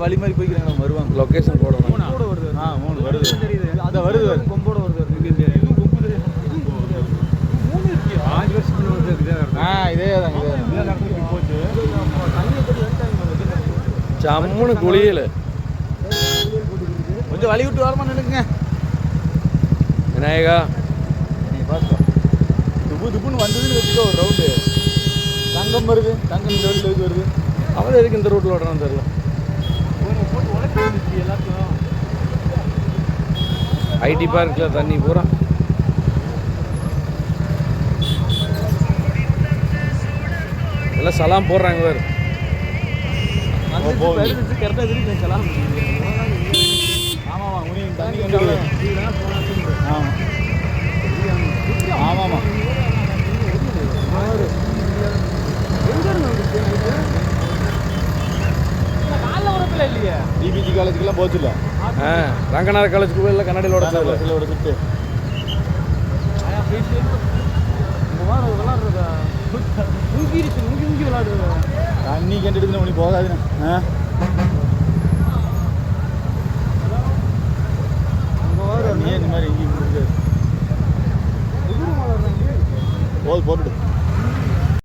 வழி மாதிரி போய்க்கிறாங்க வருவாங்க. லொக்கேஷன் போடணும். 3 வருது. 3 வருது. அந்த வருது கொம்போட வருது. இதுவும் கொம்பு தெரியும். இதுவும் 3 இருக்கு. 5 வருஷத்துக்கு வருது. இதே தான். இதே எல்லா நேரத்துக்கும் போச்சு. தண்ணி போட்டு வந்துட்டாங்க. ஜம்முன்னு குளியல. கொஞ்சம் வழி விட்டு வரமா நின்னுங்க. விநாயகா நீ பாருங்க. துப்புன்னு வந்ததுன்னு வச்சுக்கோ ஒரு ரவுண்டு. தங்கம் வருது. தங்கம் இந்த வழியில் எதுக்கு வருது? அவன் எதுக்கு இந்த ரூட்டில் ஓடணும்னு தெரியல. போட்டு உழைச்சி வந்துச்சு எல்லாத்தையும். ஐடி பார்க்கில் தண்ணி பூரா. எல்லாம் சலாம் போடுறாங்க வேறு. கரெக்டாக இருக்கு சலாம். ஆமாம்மா உனக்கு தண்ணி ஆமாம்மா இல்லையா டிபிஜி காலேஜுக்கெல்லாம் போச்சுல. ரங்கநாத காலேஜுக்கு இல்லை கண்ணாடியில் உடச்சிட்டு விளாடுறதா மூங்கிருச்சு மூங்கி விளாடுறதா தண்ணி கண்டுடுதுன்னு உனக்கு போகாதுண்ணா. நீ இந்த மாதிரி இங்கே போது போட்டுடு.